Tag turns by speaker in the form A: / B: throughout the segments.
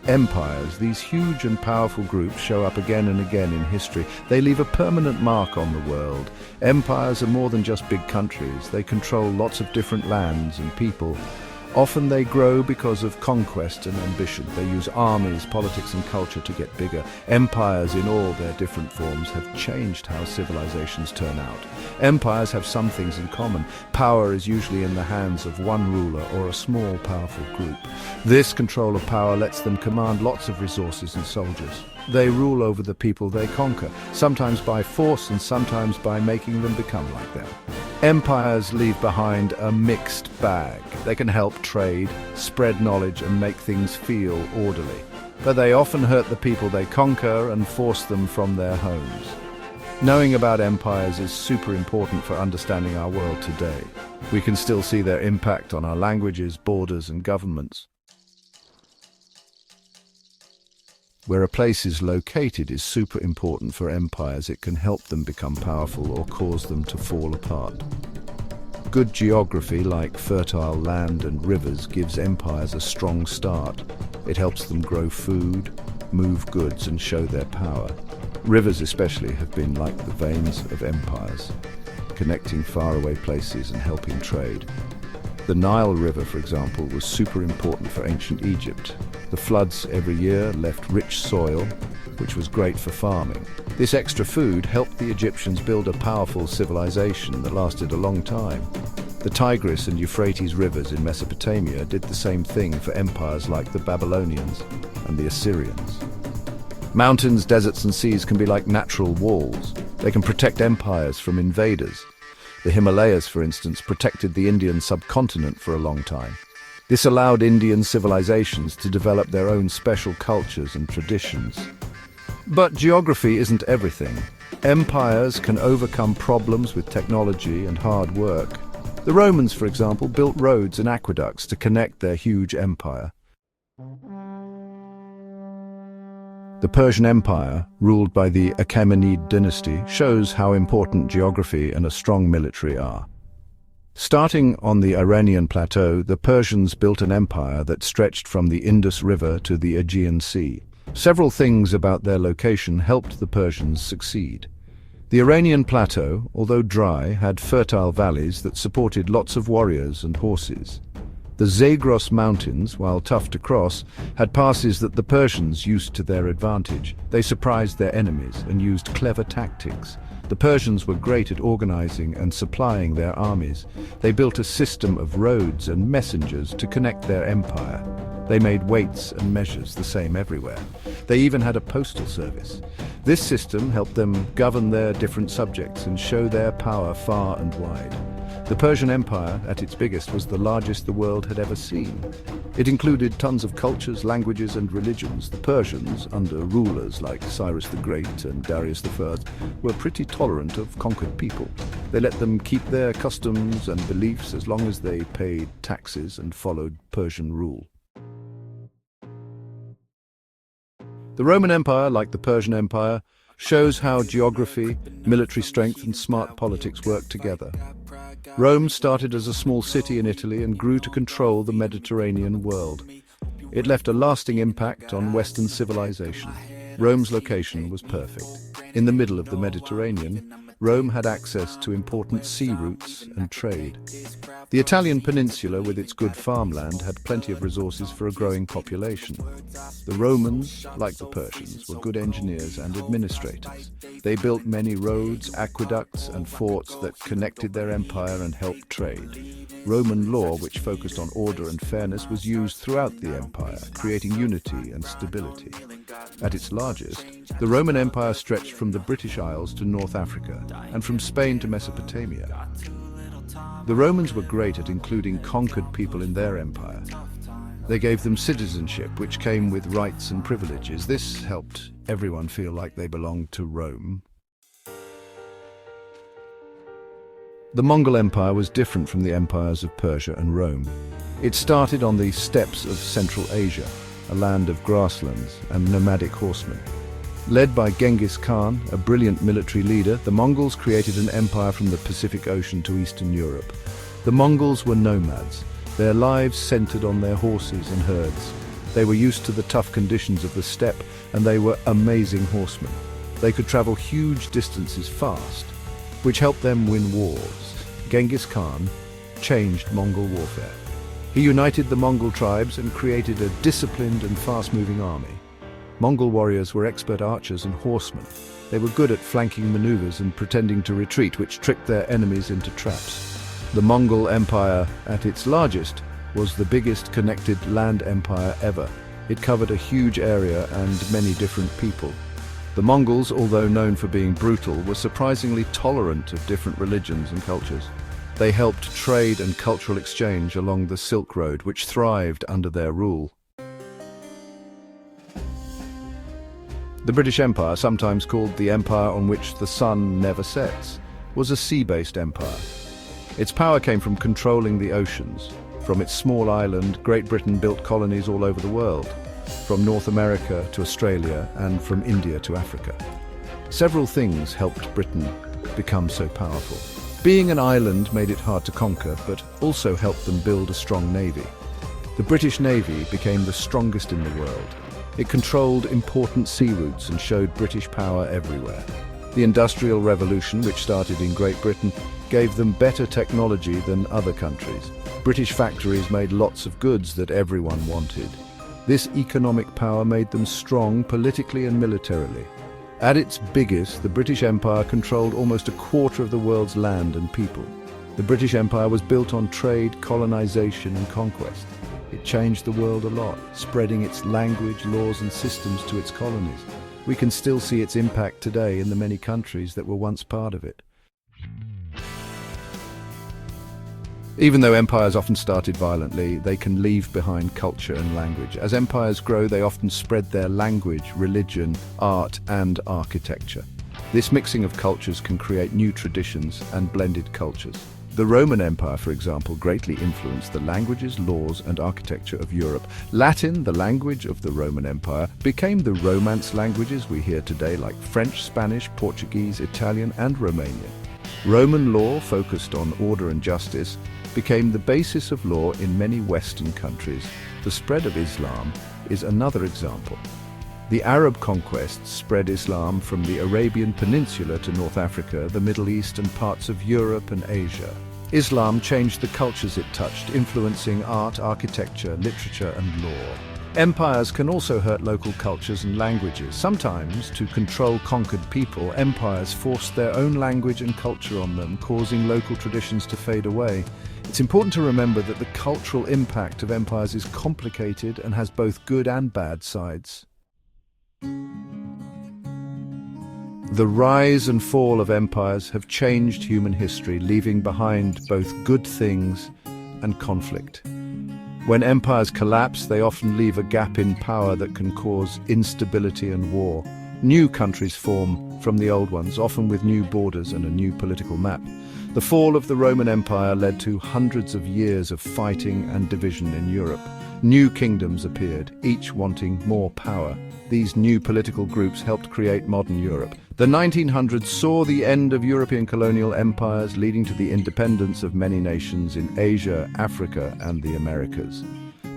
A: Empires, these huge and powerful groups, show up again and again in history. They leave a permanent mark on the world. Empires are more than just big countries. They control lots of different lands and people. Often they grow because of conquest and ambition. They use armies, politics and culture to get bigger. Empires in all their different forms have changed how civilizations turn out. Empires have some things in common. Power is usually in the hands of one ruler or a small, powerful group. This control of power lets them command lots of resources and soldiers. They rule over the people they conquer, sometimes by force and sometimes by making them become like them. Empires leave behind a mixed bag. They can help trade, spread knowledge and make things feel orderly. But they often hurt the people they conquer and force them from their homes. Knowing about empires is super important for understanding our world today. We can still see their impact on our languages, borders and governments. Where a place is located is super important for empires. It can help them become powerful or cause them to fall apart. Good geography, like fertile land and rivers, gives empires a strong start. It helps them grow food, move goods and show their power. Rivers especially have been like the veins of empires, connecting faraway places and helping trade. The Nile River, for example, was super important for ancient Egypt. The floods every year left rich soil, which was great for farming. This extra food helped the Egyptians build a powerful civilization that lasted a long time. The Tigris and Euphrates rivers in Mesopotamia did the same thing for empires like the Babylonians and the Assyrians. Mountains, deserts and seas can be like natural walls. They can protect empires from invaders. The Himalayas, for instance, protected the Indian subcontinent for a long time. This allowed Indian civilizations to develop their own special cultures and traditions. But geography isn't everything. Empires can overcome problems with technology and hard work. The Romans, for example, built roads and aqueducts to connect their huge empire. The Persian Empire, ruled by the Achaemenid dynasty, shows how important geography and a strong military are. Starting on the Iranian plateau, the Persians built an empire that stretched from the Indus River to the Aegean Sea. Several things about their location helped the Persians succeed. The Iranian plateau, although dry, had fertile valleys that supported lots of warriors and horses. The Zagros Mountains, while tough to cross, had passes that the Persians used to their advantage. They surprised their enemies and used clever tactics. The Persians were great at organizing and supplying their armies. They built a system of roads and messengers to connect their empire. They made weights and measures the same everywhere. They even had a postal service. This system helped them govern their different subjects and show their power far and wide. The Persian Empire, at its biggest, was the largest the world had ever seen. It included tons of cultures, languages and religions. The Persians, under rulers like Cyrus the Great and Darius I, were pretty tolerant of conquered people. They let them keep their customs and beliefs as long as they paid taxes and followed Persian rule. The Roman Empire, like the Persian Empire, shows how geography, military strength and smart politics work together. Rome started as a small city in Italy and grew to control the Mediterranean world. It left a lasting impact on Western civilization. Rome's location was perfect. In the middle of the Mediterranean, Rome had access to important sea routes and trade. The Italian peninsula, with its good farmland, had plenty of resources for a growing population. The Romans, like the Persians, were good engineers and administrators. They built many roads, aqueducts and forts that connected their empire and helped trade. Roman law, which focused on order and fairness, was used throughout the empire, creating unity and stability. At its largest, the Roman Empire stretched from the British Isles to North Africa and from Spain to Mesopotamia. The Romans were great at including conquered people in their empire. They gave them citizenship, which came with rights and privileges. This helped everyone feel like they belonged to Rome. The Mongol Empire was different from the empires of Persia and Rome. It started on the steppes of Central Asia, a land of grasslands and nomadic horsemen. Led by Genghis Khan, a brilliant military leader, the Mongols created an empire from the Pacific Ocean to Eastern Europe. The Mongols were nomads. Their lives centered on their horses and herds. They were used to the tough conditions of the steppe, and they were amazing horsemen. They could travel huge distances fast, which helped them win wars. Genghis Khan changed Mongol warfare. He united the Mongol tribes and created a disciplined and fast-moving army. Mongol warriors were expert archers and horsemen. They were good at flanking maneuvers and pretending to retreat, which tricked their enemies into traps. The Mongol Empire, at its largest, was the biggest connected land empire ever. It covered a huge area and many different people. The Mongols, although known for being brutal, were surprisingly tolerant of different religions and cultures. They helped trade and cultural exchange along the Silk Road, which thrived under their rule. The British Empire, sometimes called the empire on which the sun never sets, was a sea-based empire. Its power came from controlling the oceans. From its small island, Great Britain built colonies all over the world, from North America to Australia and from India to Africa. Several things helped Britain become so powerful. Being an island made it hard to conquer, but also helped them build a strong navy. The British Navy became the strongest in the world. It controlled important sea routes and showed British power everywhere. The Industrial Revolution, which started in Great Britain, gave them better technology than other countries. British factories made lots of goods that everyone wanted. This economic power made them strong politically and militarily. At its biggest, the British Empire controlled almost a quarter of the world's land and people. The British Empire was built on trade, colonization, and conquest. It changed the world a lot, spreading its language, laws, and systems to its colonies. We can still see its impact today in the many countries that were once part of it. Even though empires often started violently, they can leave behind culture and language. As empires grow, they often spread their language, religion, art, and architecture. This mixing of cultures can create new traditions and blended cultures. The Roman Empire, for example, greatly influenced the languages, laws, and architecture of Europe. Latin, the language of the Roman Empire, became the Romance languages we hear today, like French, Spanish, Portuguese, Italian, and Romanian. Roman law, focused on order and justice, became the basis of law in many Western countries. The spread of Islam is another example. The Arab conquests spread Islam from the Arabian Peninsula to North Africa, the Middle East, and parts of Europe and Asia. Islam changed the cultures it touched, influencing art, architecture, literature, and law. Empires can also hurt local cultures and languages. Sometimes, to control conquered people, empires forced their own language and culture on them, causing local traditions to fade away. It's important to remember that the cultural impact of empires is complicated and has both good and bad sides. The rise and fall of empires have changed human history, leaving behind both good things and conflict. When empires collapse, they often leave a gap in power that can cause instability and war. New countries form from the old ones, often with new borders and a new political map. The fall of the Roman Empire led to hundreds of years of fighting and division in Europe. New kingdoms appeared, each wanting more power. These new political groups helped create modern Europe. The 1900s saw the end of European colonial empires, leading to the independence of many nations in Asia, Africa, and the Americas.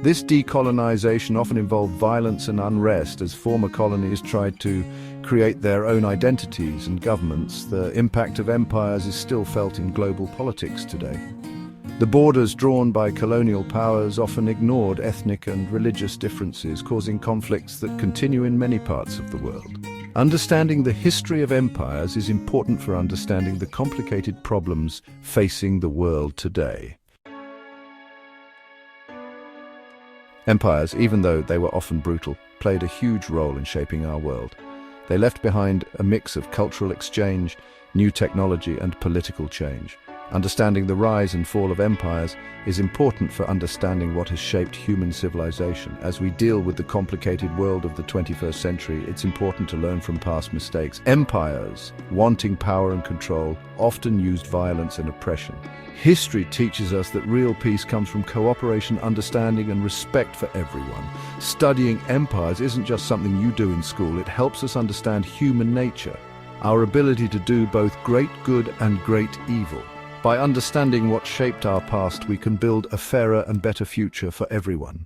A: This decolonization often involved violence and unrest as former colonies tried to create their own identities and governments. The impact of empires is still felt in global politics today. The borders drawn by colonial powers often ignored ethnic and religious differences, causing conflicts that continue in many parts of the world. Understanding the history of empires is important for understanding the complicated problems facing the world today. Empires, even though they were often brutal, played a huge role in shaping our world. They left behind a mix of cultural exchange, new technology, and political change. Understanding the rise and fall of empires is important for understanding what has shaped human civilization. As we deal with the complicated world of the 21st century, it's important to learn from past mistakes. Empires, wanting power and control, often used violence and oppression. History teaches us that real peace comes from cooperation, understanding, and respect for everyone. Studying empires isn't just something you do in school, it helps us understand human nature, our ability to do both great good and great evil. By understanding what shaped our past, we can build a fairer and better future for everyone.